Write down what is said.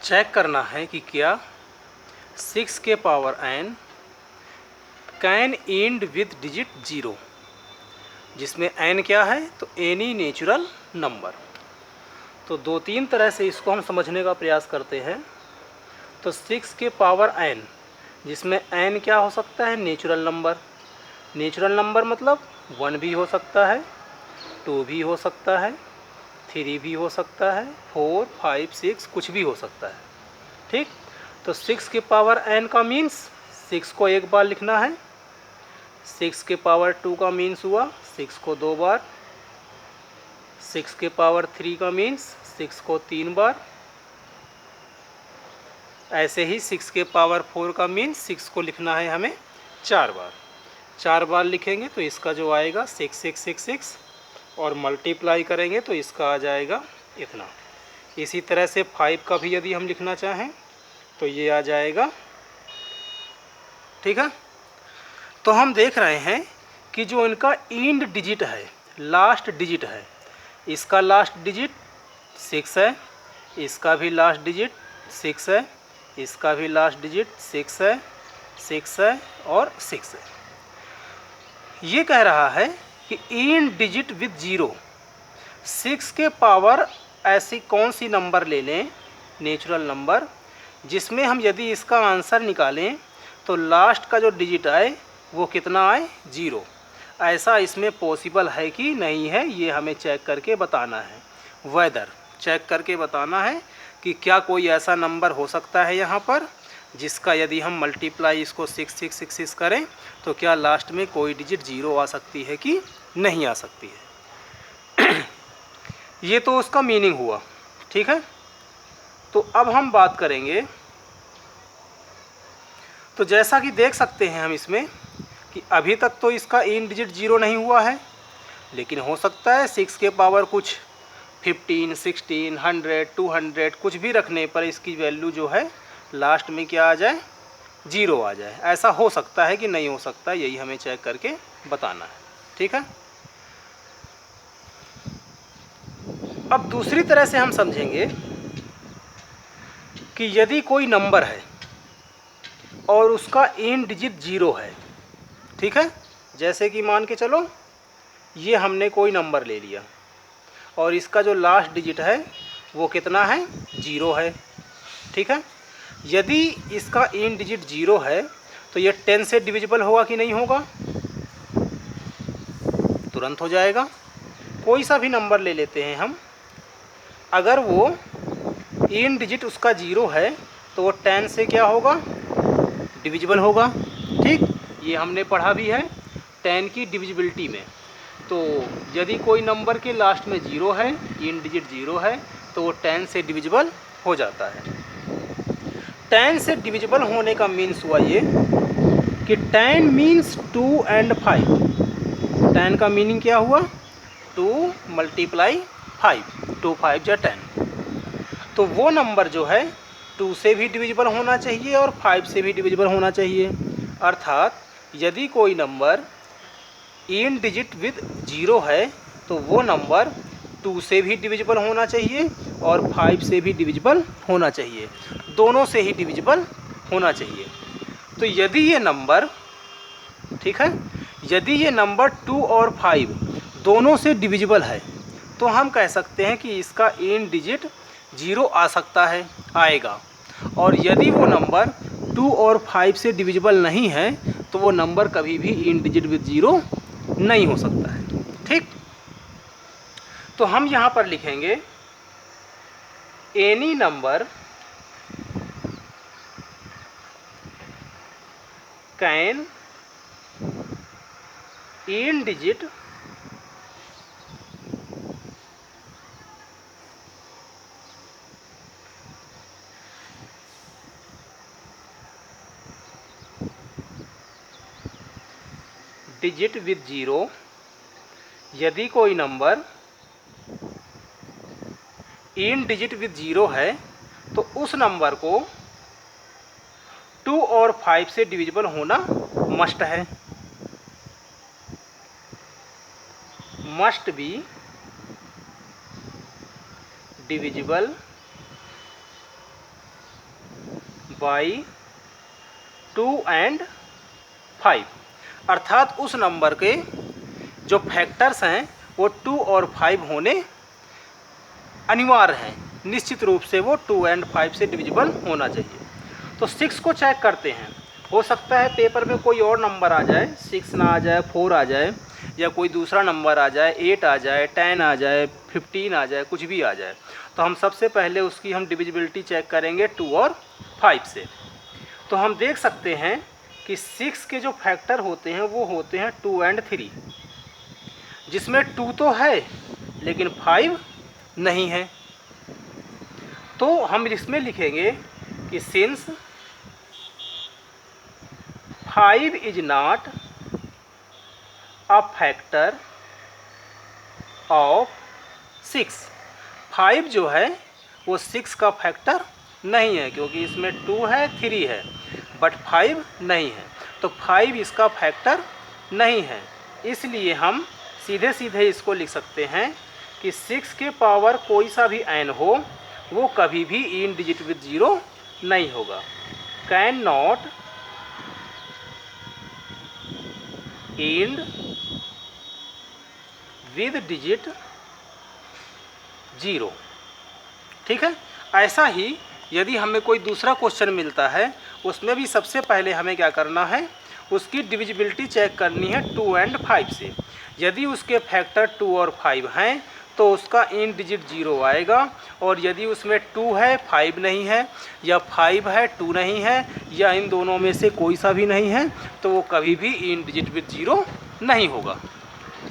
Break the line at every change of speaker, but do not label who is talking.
Check करना है कि क्या 6 के power n can and with digit 0, जिसमें n क्या है तो एनी नेचुरल नंबर। तो दो तीन तरह से इसको हम समझने का प्रयास करते हैं। तो 6 के पावर n, जिसमें n क्या हो सकता है नेचुरल नंबर। नेचुरल नंबर मतलब 1 भी हो सकता है, 2 भी हो सकता है, 3 भी हो सकता है, 4, 5, 6 कुछ भी हो सकता है। ठीक, तो 6 के पावर n का मीन्स 6 को एक बार लिखना है, 6 के पावर 2 का मीन्स हुआ 6 को 2 बार, 6 के पावर 3 का मीन्स 6 को 3 बार, ऐसे ही 6 के पावर 4 का मीन्स 6 को लिखना है हमें 4 बार। 4 बार लिखेंगे तो इसका जो आएगा 6666 और मल्टीप्लाई करेंगे तो इसका आ जाएगा इतना। इसी तरह से 5 का भी यदि हम लिखना चाहें तो ये आ जाएगा। ठीक है, तो हम देख रहे हैं कि जो इनका एंड डिजिट है, लास्ट डिजिट है, इसका लास्ट डिजिट 6 है, इसका भी लास्ट डिजिट 6 है, इसका भी लास्ट डिजिट 6 है, 6 है और 6 है। ये कह रहा है कि एंड डिजिट विद 0, 6 के पावर ऐसी कौन सी नंबर ले लें नेचुरल नंबर जिसमें हम यदि इसका आंसर निकालें तो लास्ट का जो डिजिट आए वो कितना आए 0। ऐसा इसमें पॉसिबल है कि नहीं है, ये हमें चेक करके बताना है। वेदर चेक करके बताना है कि क्या कोई ऐसा नंबर हो सकता है यहाँ पर जिसका यदि हम मल्टीप्लाई इसको 6666 करें तो क्या लास्ट में कोई डिजिट 0 आ सकती है कि नहीं आ सकती है। ये तो उसका मीनिंग हुआ। ठीक है, तो अब हम बात करेंगे। तो जैसा कि देख सकते हैं हम इसमें कि अभी तक तो इसका एंड डिजिट 0 नहीं हुआ है, लेकिन हो सकता है 6 के पावर कुछ 15, 16, 100, 200 कुछ भी रखने पर इसकी वैल्यू जो है लास्ट में क्या आ जाए 0 आ जाए। ऐसा हो सकता है कि नहीं हो सकता, यही हमें चेक करके बताना है। ठीक है, अब दूसरी तरह से हम समझेंगे कि यदि कोई नंबर है और उसका एंड डिजिट 0 है। ठीक है, जैसे कि मान के चलो ये हमने कोई नंबर ले लिया और इसका जो लास्ट डिजिट है वो कितना है 0 है। ठीक है, यदि इसका एंड डिजिट 0 है तो ये 10 से डिविजिबल होगा कि नहीं होगा, तुरंत हो जाएगा। कोई सा भी नंबर ले लेते हैं हम, अगर वो एंड डिजिट उसका 0 है तो वो 10 से क्या होगा डिविजिबल होगा। ठीक, ये हमने पढ़ा भी है 10 की डिविजिबिलिटी में। तो यदि कोई नंबर के लास्ट में 0 है, एंड डिजिट 0 है, तो वो 10 से डिविजिबल हो जाता है। 10 से डिविजिबल होने का मीन्स हुआ ये कि 10 मीन्स 2 and 5। 10 का मीनिंग क्या हुआ 2 × 5, 2 5 जा 10। तो वो नंबर जो है 2 से भी डिविजिबल होना चाहिए और 5 से भी डिविजिबल होना चाहिए। अर्थात यदि कोई नंबर एंड डिजिट विद 0 है तो वो नंबर 2 से भी डिविजिबल होना चाहिए और 5 से भी डिविजिबल होना चाहिए, दोनों से ही डिविजिबल होना चाहिए। तो यदि ये नंबर, ठीक है, यदि ये नंबर 2 और 5 दोनों से डिविजिबल है तो हम कह सकते हैं कि इसका एंड डिजिट 0 आ सकता है, आएगा। और यदि वो नंबर 2 और 5 से डिविजिबल नहीं है तो वो नंबर कभी भी एंड डिजिट विद 0 नहीं हो सकता है। ठीक, तो हम यहाँ पर लिखेंगे any number can and digit digit with 0। यदि कोई नंबर एंड डिजिट विद 0 है तो उस नंबर को 2 और 5 से डिविजिबल होना मस्ट है, must be divisible by 2 and 5, अर्थात उस नंबर के जो फैक्टर्स हैं वो 2 और 5 होने अनिवार्य हैं, निश्चित रूप से वो 2 and 5 से डिविजिबल होना चाहिए। तो 6 को चेक करते हैं। हो सकता है पेपर में कोई और नंबर आ जाए, 6 ना आ जाए, 4 आ जाए, या कोई दूसरा नंबर आ जाए, 8 आ जाए, 10 आ जाए, 15 आ जाए, कुछ भी आ जाए। तो हम सबसे पहले उसकी हम डिविजिबिलिटी चेक करेंगे 2 और 5 से। तो हम देख सकते हैं कि 6 के जो फैक्टर होते हैं वो होते हैं 2 and 3, जिसमें 2 तो है लेकिन 5 नहीं है। तो हम इसमें लिखेंगे कि since 5 is not a factor of 6, 5 जो है वो 6 का फैक्टर नहीं है, क्योंकि इसमें 2 है, 3 है, बट 5 नहीं है। तो 5 इसका फैक्टर नहीं है, इसलिए हम सीधे सीधे इसको लिख सकते हैं कि 6 के पावर कोई सा भी n हो वो कभी भी इन डिजिट विद 0 नहीं होगा। Can not and with digit 0। ठीक है। ऐसा ही यदि हमें कोई दूसरा क्वेश्चन मिलता है, उसमें भी सबसे पहले हमें क्या करना है, उसकी डिविजिबिलिटी चेक करनी है 2 and 5 से। यदि उसके फैक्टर 2 और 5 हैं तो उसका इन डिजिट 0 आएगा, और यदि उसमें 2 है 5 नहीं है, या 5 है 2 नहीं है, या इन दोनों में से कोई सा भी नहीं है, तो वो कभी भी इन डिजिट विद 0 नहीं होगा।